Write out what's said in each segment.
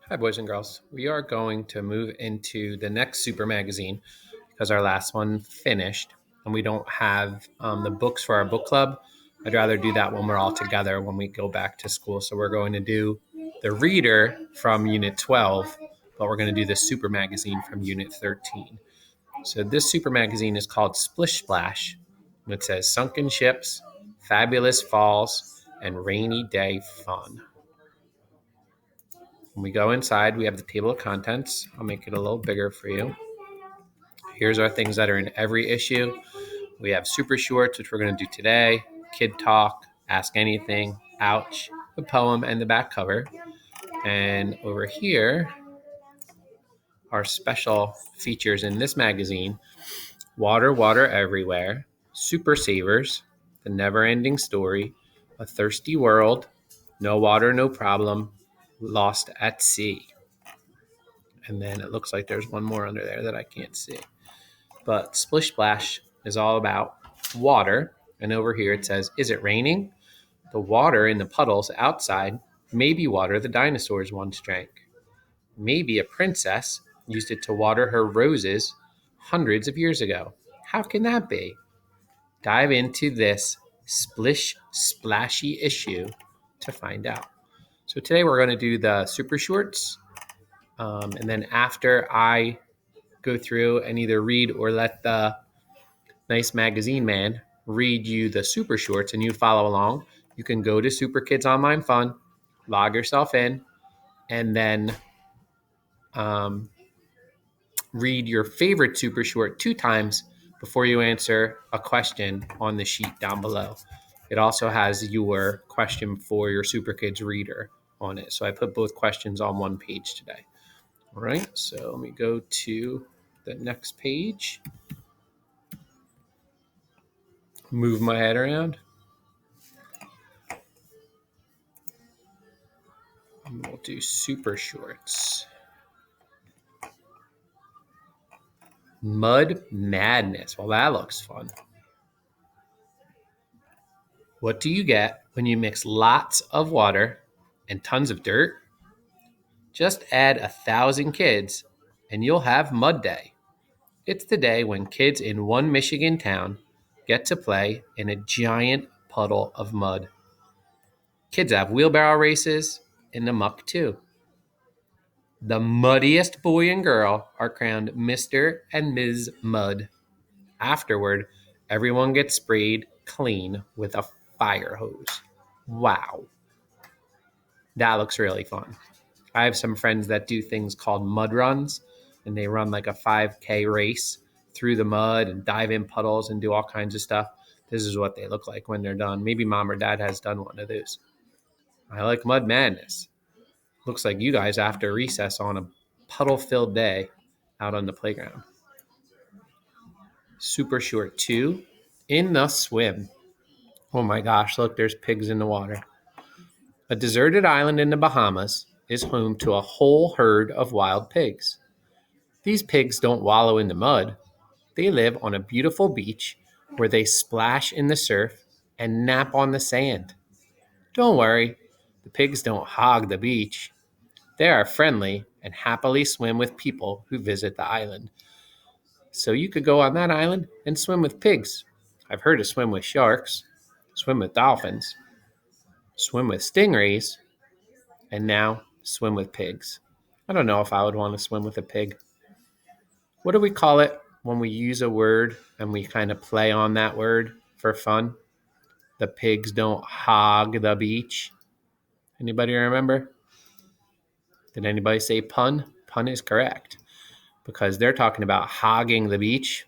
Hi, boys and girls. We are going to move into the next super magazine because our last one finished and we don't have the books for our book club. I'd rather do that when we're all together when we go back to school. So we're going to do the reader from Unit 12, but we're going to do the super magazine from Unit 13. So this super magazine is called Splish Splash. And it says Sunken Ships, Fabulous Falls, and Rainy Day Fun. When we go inside, we have the table of contents. I'll make it a little bigger for you. Here's our things that are in every issue. We have super shorts, which we're going to do today, kid talk, ask anything, ouch, the poem, and the back cover. And over here are special features in this magazine: Water, Water Everywhere, Super Savers, The Never Ending Story, A Thirsty World, No Water, No Problem, Lost at Sea. And then it looks like there's one more under there that I can't see. But Splish Splash is all about water. And over here it says, is it raining? The water in the puddles outside may be water the dinosaurs once drank. Maybe a princess used it to water her roses hundreds of years ago. How can that be? Dive into this splish splashy issue to find out. So today we're going to do the super shorts. And then after I go through and either read or let the nice magazine man read you the super shorts and you follow along, you can go to Super Kids Online Fun, log yourself in, and then read your favorite super short 2 times before you answer a question on the sheet down below. It also has your question for your Super Kids reader on it. So I put both questions on one page today. All right, so let me go to the next page. Move my head around. And we'll do super shorts. Mud Madness. Well, that looks fun. What do you get when you mix lots of water and tons of dirt? Just add 1,000 kids and you'll have Mud Day. It's the day when kids in one Michigan town get to play in a giant puddle of mud. Kids have wheelbarrow races in the muck too. The muddiest boy and girl are crowned Mr. and Ms. Mud. Afterward, everyone gets sprayed clean with a fire hose. Wow. That looks really fun. I have some friends that do things called mud runs, and they run like a 5K race through the mud and dive in puddles and do all kinds of stuff. This is what they look like when they're done. Maybe mom or dad has done one of those. I like Mud Madness. Looks like you guys after recess on a puddle-filled day out on the playground. Super short 2, In the Swim. Oh my gosh, look, there's pigs in the water. A deserted island in the Bahamas is home to a whole herd of wild pigs. These pigs don't wallow in the mud. They live on a beautiful beach where they splash in the surf and nap on the sand. Don't worry, the pigs don't hog the beach. They are friendly and happily swim with people who visit the island. So you could go on that island and swim with pigs. I've heard of swim with sharks, swim with dolphins, swim with stingrays, and now swim with pigs. I don't know if I would want to swim with a pig. What do we call it when we use a word and we kind of play on that word for fun? The pigs don't hog the beach. Anybody remember? Did anybody say pun? Pun is correct because they're talking about hogging the beach,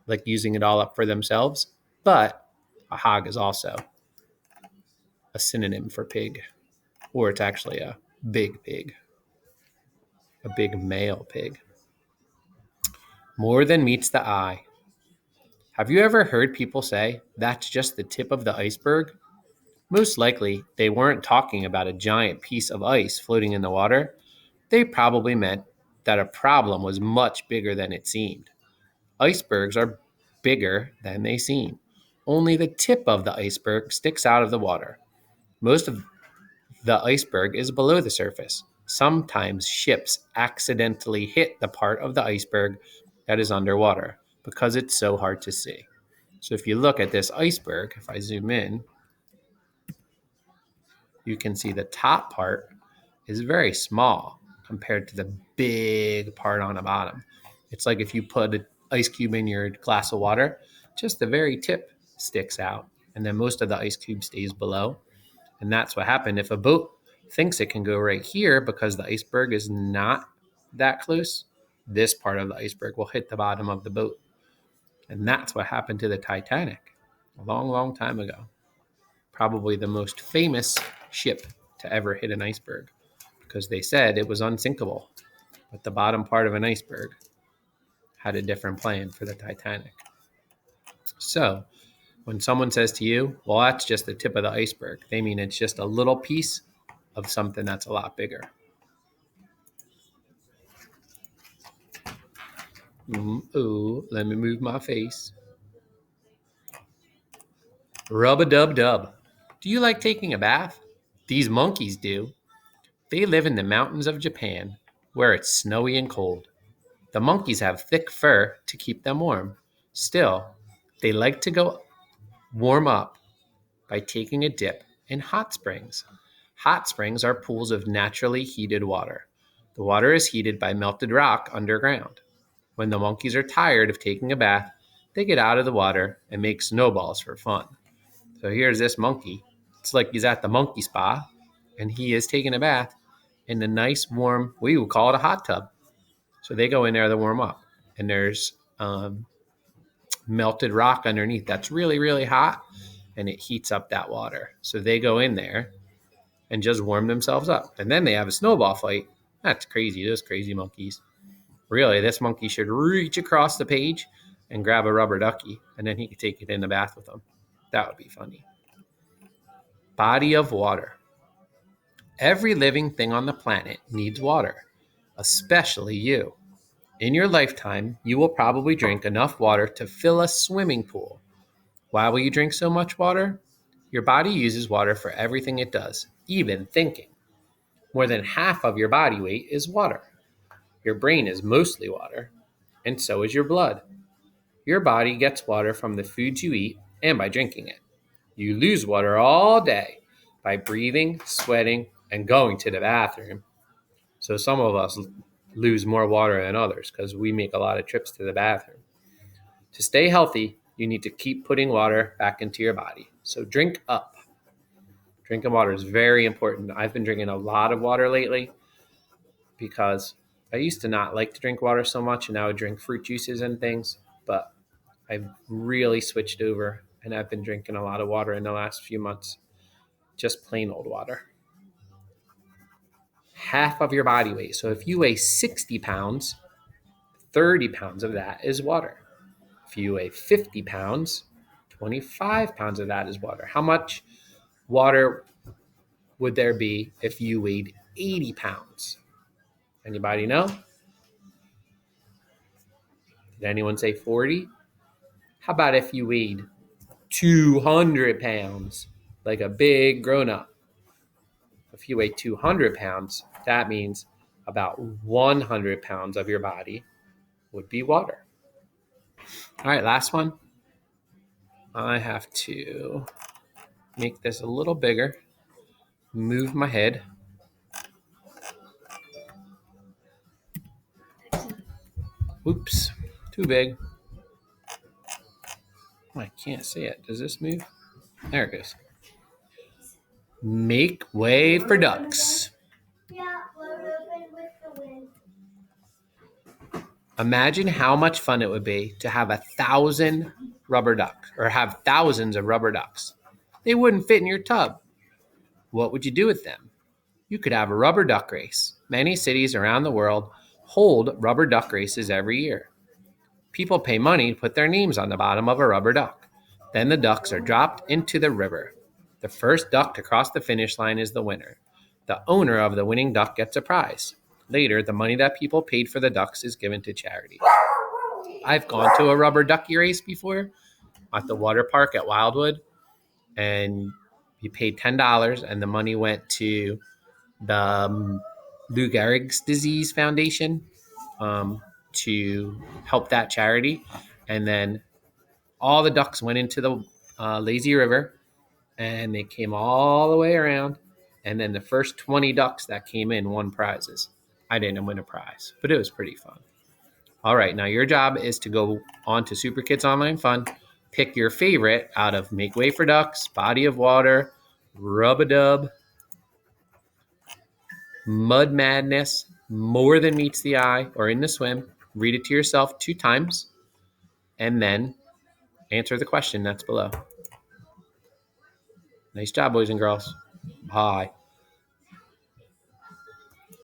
like using it all up for themselves. But a hog is also a synonym for pig, or it's actually a big pig, a big male pig. More than meets the eye. Have you ever heard people say that's just the tip of the iceberg? Most likely, they weren't talking about a giant piece of ice floating in the water. They probably meant that a problem was much bigger than it seemed. Icebergs are bigger than they seem. Only the tip of the iceberg sticks out of the water. Most of the iceberg is below the surface. Sometimes ships accidentally hit the part of the iceberg that is underwater because it's so hard to see. So if you look at this iceberg, if I zoom in, you can see the top part is very small compared to the big part on the bottom. It's like if you put an ice cube in your glass of water, just the very tip sticks out, and then most of the ice cube stays below. And that's what happened. If a boat thinks it can go right here because the iceberg is not that close, this part of the iceberg will hit the bottom of the boat. And that's what happened to the Titanic a long, long time ago. Probably the most famous ship to ever hit an iceberg because they said it was unsinkable. But the bottom part of an iceberg had a different plan for the Titanic. So when someone says to you, well, that's just the tip of the iceberg, they mean it's just a little piece of something that's a lot bigger. Oh, let me move my face. Rub-a-dub-dub. Do you like taking a bath? These monkeys do. They live in the mountains of Japan, where it's snowy and cold. The monkeys have thick fur to keep them warm. Still, they like to go warm up by taking a dip in hot springs. Hot springs are pools of naturally heated water. The water is heated by melted rock underground. When the monkeys are tired of taking a bath, they get out of the water and make snowballs for fun. So here's this monkey. It's like he's at the monkey spa, and he is taking a bath in the nice, warm, we would call it a hot tub. So they go in there to warm up, and there's melted rock underneath that's really, really hot, and it heats up that water. So they go in there and just warm themselves up. And then they have a snowball fight. That's crazy, those crazy monkeys. Really, this monkey should reach across the page and grab a rubber ducky, and then he could take it in the bath with him. That would be funny. Body of water. Every living thing on the planet needs water, especially you. In your lifetime, you will probably drink enough water to fill a swimming pool. Why will you drink so much water? Your body uses water for everything it does, even thinking. More than half of your body weight is water. Your brain is mostly water, and so is your blood. Your body gets water from the foods you eat and by drinking it. You lose water all day by breathing, sweating, and going to the bathroom. So some of us lose more water than others because we make a lot of trips to the bathroom. To stay healthy, you need to keep putting water back into your body. So drink up. Drinking water is very important. I've been drinking a lot of water lately because I used to not like to drink water so much, and now I drink fruit juices and things, but I've really switched over, and I've been drinking a lot of water in the last few months. Just plain old water. Half of your body weight. So if you weigh 60 pounds, 30 pounds of that is water. If you weigh 50 pounds, 25 pounds of that is water. How much water would there be if you weighed 80 pounds? Anybody know? Did anyone say 40? How about if you weighed 200 pounds, like a big grown-up? If you weigh 200 pounds, that means about 100 pounds of your body would be water. All right, last one. I have to make this a little bigger, move my head. Oops, too big. I can't see it. Does this move? There it goes. Make way for ducks. Imagine how much fun it would be to have 1,000 rubber ducks, or have thousands of rubber ducks. They wouldn't fit in your tub. What would you do with them? You could have a rubber duck race. Many cities around the world hold rubber duck races every year. People pay money to put their names on the bottom of a rubber duck. Then the ducks are dropped into the river. The first duck to cross the finish line is the winner. The owner of the winning duck gets a prize. Later, the money that people paid for the ducks is given to charity. I've gone to a rubber ducky race before at the water park at Wildwood, and you paid $10 and the money went to the Lou Gehrig's Disease Foundation to help that charity. And then all the ducks went into the lazy river, and they came all the way around. And then the first 20 ducks that came in won prizes. I didn't win a prize, but it was pretty fun. All right, now your job is to go on to Super Kids Online Fun, pick your favorite out of Make Way for Ducks, Body of Water, Rub-a-Dub, Mud Madness, More Than Meets the Eye, or In the Swim. Read it to yourself 2 times, and then answer the question that's below. Nice job, boys and girls. Bye.